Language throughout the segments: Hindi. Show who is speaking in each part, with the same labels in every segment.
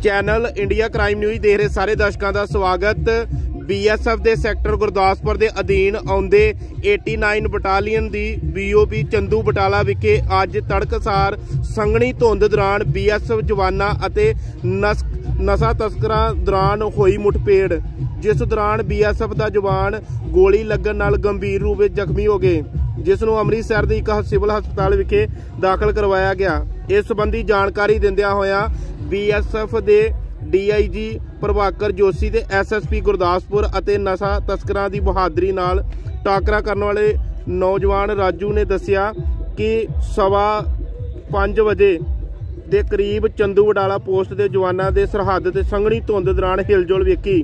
Speaker 1: ਚੈਨਲ ਇੰਡੀਆ ਕ੍ਰਾਈਮ ਨਿਊਜ਼ ਦੇਖ ਰਹੇ ਸਾਰੇ ਦਰਸ਼ਕਾਂ ਦਾ ਸਵਾਗਤ। BSF ਦੇ ਸੈਕਟਰ ਗੁਰਦਾਸਪੁਰ ਦੇ ਅਧੀਨ ਆਉਂਦੇ 89 ਬਟਾਲੀਅਨ ਦੀ BOP ਚੰਦੂ ਬਟਾਲਾ ਵਿਖੇ ਅੱਜ ਤੜਕਸਾਰ ਸੰਘਣੀ ਧੁੰਦ ਦੌਰਾਨ BSF ਜਵਾਨਾਂ ਅਤੇ ਨਸ਼ਾ ਤਸਕਰਾਂ ਦੌਰਾਨ ਹੋਈ ਮੁਠਭੇੜ, ਜਿਸ ਦੌਰਾਨ BSF ਦਾ ਜਵਾਨ ਗੋਲੀ ਲੱਗਣ ਨਾਲ ਗੰਭੀਰ ਰੂਪ ਵਿੱਚ ਜ਼ਖਮੀ ਹੋ ਗਏ, ਜਿਸ ਨੂੰ ਅੰਮ੍ਰਿਤਸਰ ਦੇ ਇੱਕ ਸਿਵਲ ਹਸਪਤਾਲ ਵਿਖੇ ਦਾਖਲ ਕਰਵਾਇਆ ਗਿਆ। ਇਸ ਸੰਬੰਧੀ ਜਾਣਕਾਰੀ ਦਿੰਦਿਆਂ ਹੋਇਆਂ BSF ਦੇ DIG ਪ੍ਰਭਾਕਰ ਜੋਸ਼ੀ ਤੇ SSP ਗੁਰਦਾਸਪੁਰ ਅਤੇ ਨਸ਼ਾ ਤਸਕਰਾਂ ਦੀ ਬਹਾਦਰੀ ਨਾਲ ਟਾਕਰਾ ਕਰਨ ਵਾਲੇ ਨੌਜਵਾਨ ਰਾਜੂ ਨੇ ਦੱਸਿਆ ਕਿ 5:15 ਵਜੇ ਦੇ ਕਰੀਬ ਚੰਦੂ ਬਟਾਲਾ ਪੋਸਟ ਦੇ ਜਵਾਨਾਂ ਦੇ ਸਰਹੱਦ ਤੇ ਸੰਘਣੀ ਧੁੰਦ ਦੌਰਾਨ ਹਿਲਜੁਲ ਵੇਖੀ,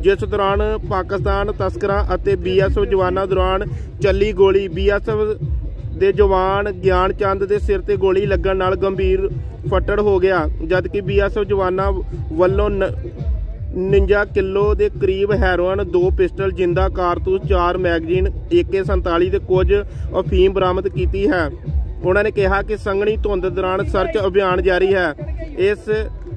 Speaker 1: ਜਿਸ ਦੌਰਾਨ ਪਾਕਿਸਤਾਨ ਤਸਕਰਾਂ ਅਤੇ BSF ਜਵਾਨਾਂ ਦੌਰਾਨ ਚੱਲੀ ਗੋਲੀ BSF ਦੇ ਜਵਾਨ ਗਿਆਨ ਚੰਦ ਦੇ ਸਿਰ ਤੇ ਗੋਲੀ ਲੱਗਣ ਨਾਲ ਗੰਭੀਰ ਫੱਟੜ ਹੋ ਗਿਆ, ਜਦਕਿ BSF ਜਵਾਨਾਂ ਵੱਲੋਂ 49 ਕਿਲੋ ਦੇ ਕਰੀਬ ਹੈਰੋਇਨ, 2 ਪਿਸਟਲ, ਜਿੰਦਾ ਕਾਰਤੂਸ, 4 ਮੈਗਜ਼ੀਨ AK-47 ਤੇ ਕੁਝ ਅਫੀਮ ਬਰਾਮਦ ਕੀਤੀ ਹੈ। ਉਹਨਾਂ ਨੇ ਕਿਹਾ ਕਿ ਸੰਘਣੀ ਧੁੰਦ ਦੌਰਾਨ ਸਰਚ ਅਭਿਆਨ ਜਾਰੀ ਹੈ। ਇਸ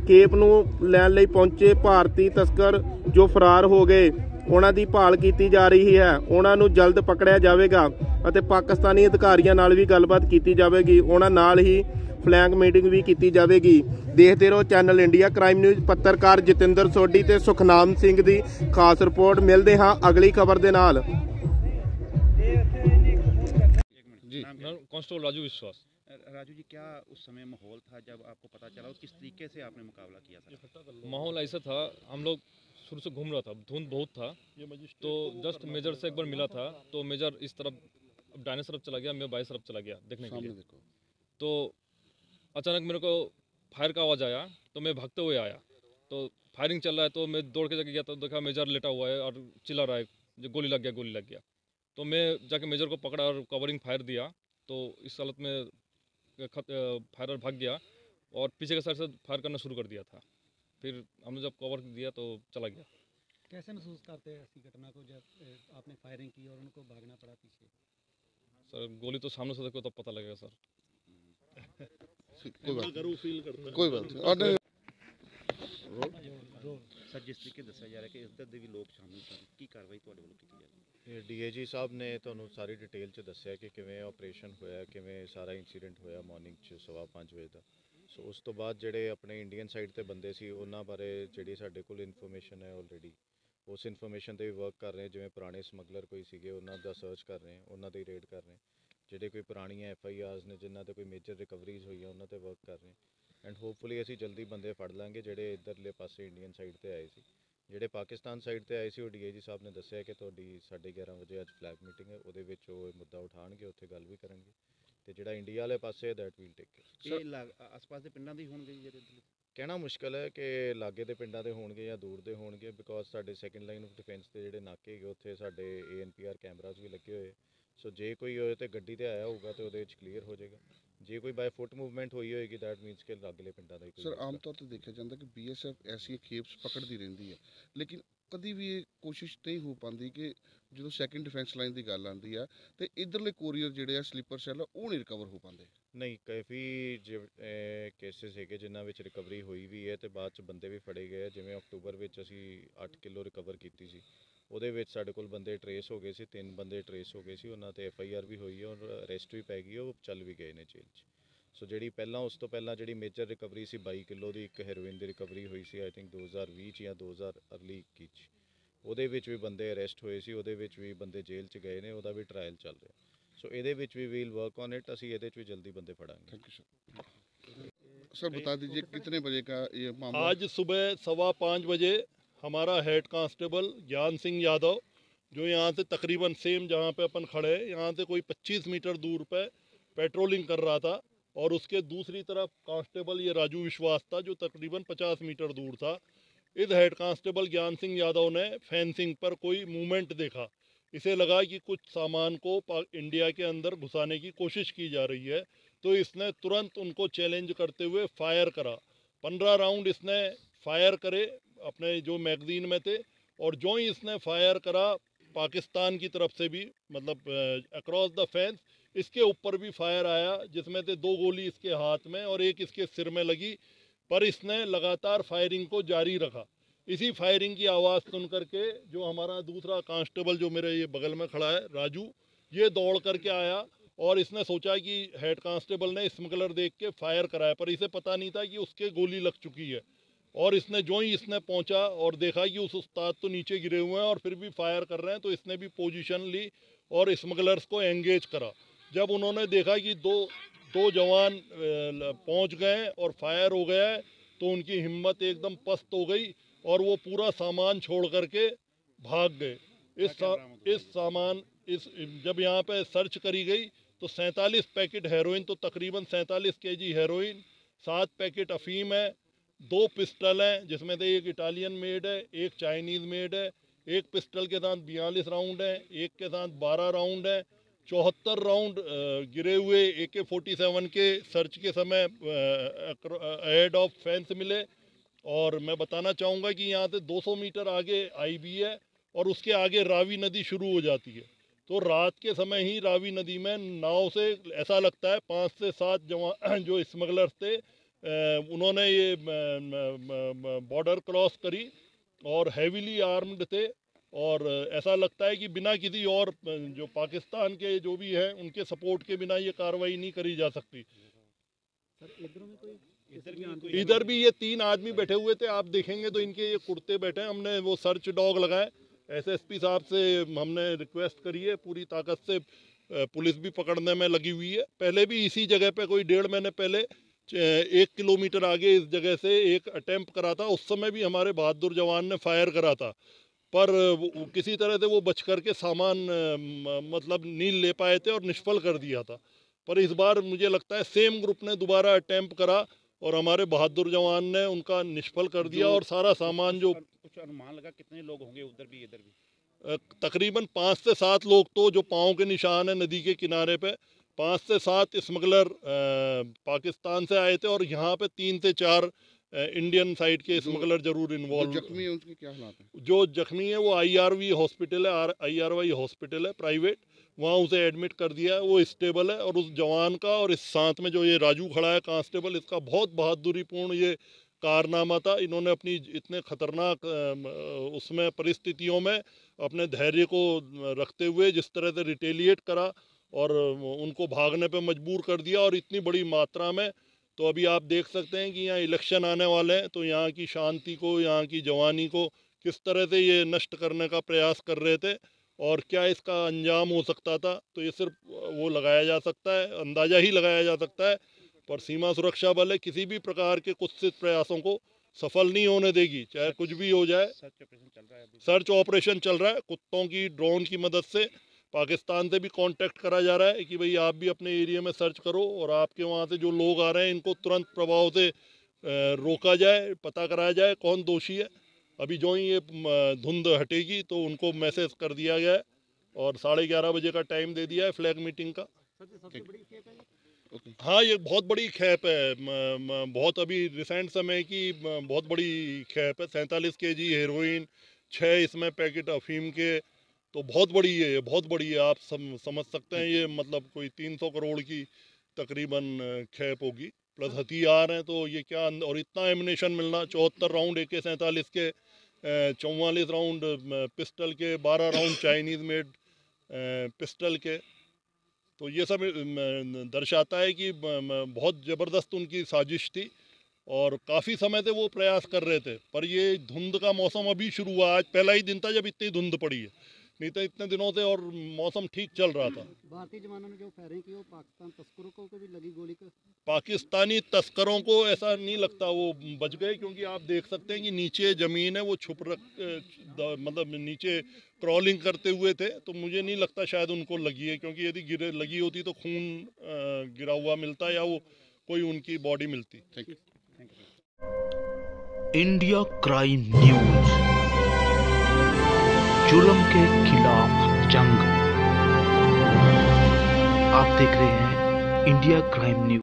Speaker 1: ਖੇਪ ਨੂੰ ਲੈਣ ਲਈ ਪਹੁੰਚੇ ਭਾਰਤੀ ਤਸਕਰ ਜੋ ਫਰਾਰ ਹੋ ਗਏ, ਉਹਨਾਂ ਦੀ ਭਾਲ ਕੀਤੀ ਜਾ ਰਹੀ ਹੈ। ਉਹਨਾਂ ਨੂੰ ਜਲਦ ਪਕੜਿਆ ਜਾਵੇਗਾ ਅਤੇ ਪਾਕਿਸਤਾਨੀ ਅਧਿਕਾਰੀਆਂ ਨਾਲ ਵੀ ਗੱਲਬਾਤ ਕੀਤੀ ਜਾਵੇਗੀ। ਉਹਨਾਂ ਨਾਲ ਹੀ ਫਲੈਂਕ ਮੀਟਿੰਗ ਵੀ ਕੀਤੀ ਜਾਵੇਗੀ। ਦੇਖਦੇ ਰਹੋ ਚੈਨਲ ਇੰਡੀਆ ਕ੍ਰਾਈਮ ਨਿਊਜ਼। ਪੱਤਰਕਾਰ ਜਤਿੰਦਰ ਸੋਢੀ ਤੇ ਸੁਖਨਾਮ ਸਿੰਘ ਦੀ ਖਾਸ ਰਿਪੋਰਟ। ਮਿਲਦੇ ਹਾਂ ਅਗਲੀ ਖਬਰ ਦੇ ਨਾਲ।
Speaker 2: जी, कांस्टेबल राजू विश्वास। राजू जी, क्या उस समय माहौल था जब आपको पता चला और किस तरीके से आपने मुकाबला किया था?
Speaker 3: माहौल ऐसा था, हम लोग शुरू से घूम रहा था, धुंध बहुत था, तो जस्ट मेजर से एक बार मिला था, तो मेजर इस तरफ डायने तरफ चला गया, मैं बाएं तरफ चला गया देखने के लिए। तो अचानक मेरे को फायर का आवाज़ आया, तो मैं भागते हुए आया, तो फायरिंग चल रहा है, तो मैं दौड़ के जाके गया तो देखा मेजर लेटा हुआ है और चिल्ला रहा है, जो गोली लग गया, गोली लग गया। तो मैं जाके मेजर को पकड़ा और कवरिंग फायर दिया, तो इस हालत में फायरर भाग गया और पीछे के साइड से फायर करना शुरू कर दिया था। फिर हमने जब कवर दिया तो चला गया।
Speaker 4: कैसे महसूस करते हैं ऐसी घटना को जब आपने फायरिंग की और उनको भागना पड़ा पीछे?
Speaker 3: सर गोली तो सामने से देखो तब पता लगेगा सर।
Speaker 5: कोई बात नहीं।
Speaker 2: सर, जिस तरीके दसा जा रहा है कि इधर ਦੇ ਵੀ ਲੋਕ ਸ਼ਾਮਿਲ ਸਨ, ਕੀ ਕਾਰਵਾਈ ਤੁਹਾਡੇ ਵੱਲੋਂ ਕੀਤੀ ਜਾ ਰਹੀ ਹੈ?
Speaker 5: DIG ਸਾਹਿਬ ਨੇ ਤੁਹਾਨੂੰ ਸਾਰੀ ਡਿਟੇਲ 'ਚ ਦੱਸਿਆ ਕਿ ਕਿਵੇਂ ਆਪਰੇਸ਼ਨ ਹੋਇਆ, ਕਿਵੇਂ ਸਾਰਾ ਇਨਸੀਡੈਂਟ ਹੋਇਆ ਮਾਰਨਿੰਗ 'ਚ 5:15 ਵਜੇ ਦਾ। ਸੋ ਉਸ ਤੋਂ ਬਾਅਦ ਜਿਹੜੇ ਆਪਣੇ ਇੰਡੀਅਨ ਸਾਈਡ ਤੇ ਬੰਦੇ ਸੀ ਉਹਨਾਂ ਬਾਰੇ ਜਿਹੜੀ ਸਾਡੇ ਕੋਲ ਇਨਫੋਰਮੇਸ਼ਨ ਹੈ ਆਲਰੇਡੀ, ਉਸ ਇਨਫੋਰਮੇਸ਼ਨ ਤੇ ਵੀ ਵਰਕ ਕਰ ਰਹੇ। ਜਿਵੇਂ ਪੁਰਾਣੇ ਸਮਗਲਰ ਕੋਈ ਸੀਗੇ ਉਹਨਾਂ ਦਾ ਸਰਚ ਕਰ ਰਹੇ, ਉਹਨਾਂ ਦੀ ਰੇਡ ਕਰ ਰਹੇ। ਜਿਹੜੇ ਕੋਈ ਪੁਰਾਣੀਆਂ FIRs ਨੇ ਜਿਨ੍ਹਾਂ ਤੇ ਕੋਈ ਮੇਜਰ ਰਿਕਵਰੀਜ਼ ਹੋਈਆਂ ਉਹਨਾਂ ਤੇ ਵਰਕ ਕਰ ਰਹੇ। ਐਂਡ ਹੋਪਫੁਲੀ ਅਸੀਂ ਜਲਦੀ ਬੰਦੇ ਫੜ ਲਾਂਗੇ ਜਿਹੜੇ ਇੱਧਰਲੇ ਪਾਸੇ ਇੰਡੀਅਨ ਸਾਈਡ ਤੇ ਆਏ ਸੀ। ਜਿਹੜੇ ਪਾਕਿਸਤਾਨ ਸਾਈਡ ਤੇ ਆਏ ਸੀ ਉਹ DIG ਸਾਹਿਬ ਨੇ ਦੱਸਿਆ ਕਿ ਤੁਹਾਡੀ 11:30 ਵਜੇ ਅੱਜ ਫਲੈਗ ਮੀਟਿੰਗ ਹੈ, ਉਹਦੇ ਵਿੱਚ ਉਹ ਮੁੱਦਾ ਉਠਾਉਣਗੇ, ਉੱਥੇ ਗੱਲ ਵੀ ਕਰਨਗੇ। ਤੇ ਜਿਹੜਾ ਇੰਡੀਆ ਵਾਲੇ ਪਾਸੇ ਦੈਟ ਵੀਲ ਟੇਕ ਕੇਅਰ।
Speaker 2: ਇਹ ਆਸ-ਪਾਸ ਦੇ ਪਿੰਡਾਂ ਦੇ ਹੋਣਗੇ ਜਿਹੜੇ
Speaker 5: ਕਹਿਣਾ ਮੁਸ਼ਕਲ ਹੈ ਕਿ ਲਾਗੇ ਦੇ ਪਿੰਡਾਂ ਦੇ ਹੋਣਗੇ ਜਾਂ ਦੂਰ ਦੇ ਹੋਣਗੇ, ਬਿਕੋਜ਼ ਸਾਡੇ ਸੈਕੰਡ ਲਾਈਨ ਆਫ ਡਿਫੈਂਸ ਦੇ ਜਿਹੜੇ ਨਾਕੇ ਹੈਗੇ ਉੱਥੇ ਸਾਡੇ ANPR ਕੈਮਰਾਜ਼ ਵੀ ਲੱਗੇ ਹੋਏ। ਸੋ ਜੇ ਕੋਈ ਹੋਏ ਤੇ ਗੱਡੀ ਤੇ ਆਇਆ ਹੋਊਗਾ ਤੇ ਉਹਦੇ ਵਿੱਚ ਕਲੀਅਰ ਹੋ ਜਾਏਗਾ। ਜੇ ਕੋਈ ਬਾਈ ਫੁੱਟ ਮੂਵਮੈਂਟ ਹੋਈ ਹੋਏਗੀ ਦੈਟ ਮੀਨਸ ਕਿ ਲਾਗਲੇ ਪਿੰਡਾਂ ਦਾ ਹੀ।
Speaker 6: ਸਰ, ਆਮ ਤੌਰ ਤੇ ਦੇਖਿਆ ਜਾਂਦਾ ਕਿ BSF ਐਸੀ ਖੇਪਸ ਪਕੜਦੀ ਰਹਿੰਦੀ ਹੈ, ਲੇਕਿਨ ਕਦੀ ਵੀ ਇਹ ਕੋਸ਼ਿਸ਼ ਨਹੀਂ ਹੋ ਪਾਉਂਦੀ ਕਿ ਜਦੋਂ ਸੈਕੰਡ ਡਿਫੈਂਸ ਲਾਈਨ ਦੀ ਗੱਲ ਆਉਂਦੀ ਆ ਤੇ ਇੱਧਰਲੇ ਕੋਰੀਅਰ ਜਿਹੜੇ ਆ ਸਲੀਪਰ ਸੈੱਲ ਉਹ ਨਹੀਂ ਰਿਕਵਰ ਹੋ ਪਾਉਂਦੇ।
Speaker 5: ਨਹੀਂ, ਕਾਫੀ ਕੇਸਿਸ ਹੈਗੇ ਜਿਨ੍ਹਾਂ ਵਿੱਚ ਰਿਕਵਰੀ ਹੋਈ ਵੀ ਹੈ ਤੇ ਬਾਅਦ 'ਚ ਬੰਦੇ ਵੀ ਫੜੇ ਗਏ। ਜਿਵੇਂ ਅਕਤੂਬਰ ਵਿੱਚ ਅਸੀਂ 8 ਕਿਲੋ ਰਿਕਵਰ ਕੀਤੀ ਸੀ, ਉਹਦੇ ਵਿੱਚ ਸਾਡੇ ਕੋਲ ਬੰਦੇ ਟਰੇਸ ਹੋ ਗਏ ਸੀ, 3 ਬੰਦੇ ਟਰੇਸ ਹੋ ਗਏ ਸੀ, ਉਹਨਾਂ ਤੇ FIR ਵੀ ਹੋਈ ਹੈ ਔਰ ਅਰੈਸਟ ਵੀ ਪੈ ਗਈ, ਉਹ ਚੱਲ ਵੀ ਗਏ ਨੇ ਜੇਲ੍ਹ 'ਚ। ਸੋ ਜਿਹੜੀ ਉਸ ਤੋਂ ਪਹਿਲਾਂ ਜਿਹੜੀ ਮੇਜਰ ਰਿਕਵਰੀ ਸੀ 22 ਕਿਲੋ ਦੀ, ਇੱਕ ਹੈਰੋਇਨ ਦੀ ਰਿਕਵਰੀ ਹੋਈ ਸੀ ਆਈ ਥਿੰਕ 2020 ਜਾਂ 2021 'ਚ, ਉਹਦੇ ਵਿੱਚ ਵੀ ਬੰਦੇ ਅਰੈਸਟ ਹੋਏ ਸੀ, ਉਹਦੇ ਵਿੱਚ ਵੀ ਬੰਦੇ ਜੇਲ੍ਹ 'ਚ ਗਏ ਨੇ, ਉਹਦਾ ਵੀ ਟਰਾਇਲ ਚੱਲ ਰਿਹਾ। ਸੋ ਇਹਦੇ ਵਿੱਚ ਵੀ ਵੀਲ ਵਰਕ ਔਨ ਇਟ, ਅਸੀਂ ਇਹਦੇ 'ਚ ਵੀ ਜਲਦੀ ਬੰਦੇ ਫੜਾਂਗੇ।
Speaker 6: Thank you sir. बता दीजिए कितने बजे का ये मामला?
Speaker 7: आज सुबह 5:15 बजे हमारा हेड कांस्टेबल ज्ञान सिंह यादव, जो यहाँ से तकरीबन सेम जहाँ पे अपन खड़े हैं यहाँ से कोई 25 मीटर दूर पे पेट्रोलिंग कर रहा था, और उसके दूसरी तरफ कांस्टेबल ये राजू विश्वास था जो तकरीबन 50 मीटर दूर था। इस हेड कांस्टेबल ज्ञान सिंह यादव ने फेंसिंग पर कोई मूवमेंट देखा, इसे लगा कि कुछ सामान को इंडिया के अंदर घुसाने की कोशिश की जा रही है, तो इसने तुरंत उनको चैलेंज करते हुए फायर करा। 15 राउंड इसने फायर करे अपने जो मैगजीन में थे, और जो ही इसने फायर करा पाकिस्तान की तरफ से भी, मतलब अक्रॉस द फेंस इसके ऊपर भी फायर आया, जिसमें से 2 गोली इसके हाथ में और एक इसके सिर में लगी। पर इसने लगातार फायरिंग को जारी रखा। इसी फायरिंग की आवाज़ सुन करके जो हमारा दूसरा कांस्टेबल जो मेरे ये बगल में खड़ा है राजू, ये दौड़ करके आया और इसने सोचा कि हेड कांस्टेबल ने स्मगलर देख के फायर कराया, पर इसे पता नहीं था कि उसके गोली लग चुकी है। और इसने जो ही इसने पहुंचा और देखा कि उस उस्ताद तो नीचे गिरे हुए हैं और फिर भी फायर कर रहे हैं, तो इसने भी पोजीशन ली और स्मगलर्स को एंगेज करा। जब उन्होंने देखा कि दो जवान पहुंच गए और फायर हो गया है, तो उनकी हिम्मत एकदम पस्त हो गई और वो पूरा सामान छोड़ करके भाग गए। जब यहाँ पे सर्च करी गई तो 47 पैकेट हेरोइन, तो तकरीबन 47 केजी हेरोइन, 7 पैकेट अफीम है, 2 पिस्टल हैं जिसमें से एक इटालियन मेड है, एक चाइनीज़ मेड है। एक पिस्टल के साथ 42 राउंड है, एक के साथ 12 राउंड है। 74 राउंड गिरे हुए AK-47 के सर्च के समय हेड ऑफ फेंस मिले। और मैं बताना चाहूँगा कि यहाँ से 200 मीटर आगे IB है और उसके आगे रावी नदी शुरू हो जाती है। तो रात के समय ही रावी नदी में नाव से ऐसा लगता है 5 से 7 जवान जो स्मगलर्स थे, उन्होंने ये बॉर्डर क्रॉस करी और हैवीली आर्म्ड थे। और ऐसा लगता है कि बिना किसी और जो पाकिस्तान के जो भी हैं उनके सपोर्ट के बिना ये कार्रवाई नहीं करी जा सकती। इधर भी ये 3 आदमी बैठे हुए थे, आप देखेंगे तो इनके ये कुर्ते बैठे हैं। हमने वो सर्च डॉग लगाए, SSP साहब से हमने रिक्वेस्ट करी है, पूरी ताकत से पुलिस भी पकड़ने में लगी हुई है। पहले भी इसी जगह पे कोई 1.5 महीने पहले 1 किलोमीटर आगे इस जगह से एक अटेम्प्ट करा था। उस समय भी हमारे बहादुर जवान ने फायर करा था, पर किसी तरह से वो बच करके सामान मतलब नहीं ले पाए थे और निष्फल कर दिया था। पर इस बार मुझे लगता है सेम ग्रुप ने दोबारा अटेम्प्ट करा और हमारे बहादुर जवान ने उनका निष्फल कर दिया और सारा सामान जो
Speaker 2: कुछ अनुमान लगा कितने लोग होंगे उधर भी इधर भी?
Speaker 7: तकरीबन 5 से 7 लोग, तो जो पाँव के निशान है नदी के किनारे पे, 5 से 7 स्मगलर पाकिस्तान से आए थे और यहाँ पे 3 से 4 इंडियन साइड के स्मगलर जरूर इन्वॉल्व।
Speaker 6: जख्मी है उनके क्या हालात हैं?
Speaker 7: जो जख्मी है वो IRV हॉस्पिटल है, IRY हॉस्पिटल है प्राइवेट, वहाँ उसे एडमिट कर दिया है, वो स्टेबल है। और उस जवान का और इस साथ में जो ये राजू खड़ा है कांस्टेबल, इसका बहुत बहादुरीपूर्ण ये कारनामा था। इन्होंने अपनी इतने खतरनाक उसमें परिस्थितियों में अपने धैर्य को रखते हुए जिस तरह से रिटेलिएट करा और उनको भागने पे मजबूर कर दिया, और इतनी बड़ी मात्रा में। तो अभी आप देख सकते हैं कि यहाँ इलेक्शन आने वाले हैं, तो यहाँ की शांति को, यहाँ की जवानी को किस तरह से ये नष्ट करने का प्रयास कर रहे थे और क्या इसका अंजाम हो सकता था। तो ये सिर्फ वो लगाया जा सकता है, अंदाज़ा ही लगाया जा सकता है। पर सीमा सुरक्षा बल है, किसी भी प्रकार के कुत्सित प्रयासों को सफल नहीं होने देगी, चाहे कुछ भी हो जाए। सर्च ऑपरेशन चल रहा है, कुत्तों की ड्रोन की मदद से पाकिस्तान से भी कांटेक्ट करा जा रहा है कि भाई आप भी अपने एरिया में सर्च करो और आपके वहाँ से जो लोग आ रहे हैं इनको तुरंत प्रभाव से रोका जाए, पता कराया जाए कौन दोषी है। अभी जो ही ये धुंध हटेगी तो उनको मैसेज कर दिया गया है और 11:30 बजे का टाइम दे दिया है फ्लैग मीटिंग का। हाँ, ये बहुत बड़ी खेप है, बहुत अभी रिसेंट समय की बहुत बड़ी खेप है। 47 केजी हेरोइन, 6 इसमें पैकेट अफीम के, तो बहुत बड़ी है, बहुत बड़ी है। आप समझ सकते हैं ये मतलब कोई 300 करोड़ की तकरीबन खेप होगी, प्लस हथियार हैं। तो ये क्या, और इतना एमिनेशन मिलना, 74 राउंड AK-47 के, 44 राउंड पिस्टल के, 12 राउंड चाइनीज़ मेड पिस्टल के। तो ये सब दर्शाता है कि बहुत ज़बरदस्त उनकी साजिश थी और काफ़ी समय से वो प्रयास कर रहे थे। पर ये धुंध का मौसम अभी शुरू हुआ, आज पहला ही दिन था जब इतनी धुंध पड़ी है, नहीं तो इतने दिनों से और मौसम ठीक चल रहा था।
Speaker 4: भारतीय जवानों ने जो फायरिंग की वो पाकिस्तान तस्करों को भी लगी गोली का?
Speaker 7: पाकिस्तानी तस्करों को ऐसा नहीं लगता वो बच गए, क्योंकि आप देख सकते हैं कि नीचे ज़मीन है, वो छुप मतलब नीचे क्रॉलिंग करते हुए थे। तो मुझे नहीं लगता शायद उनको लगी है, क्योंकि यदि लगी होती तो खून गिरा हुआ मिलता या वो कोई उनकी बॉडी मिलती।
Speaker 8: इंडिया क्राइम न्यूज, जुल्म के खिलाफ जंग। आप देख रहे हैं इंडिया क्राइम न्यूज।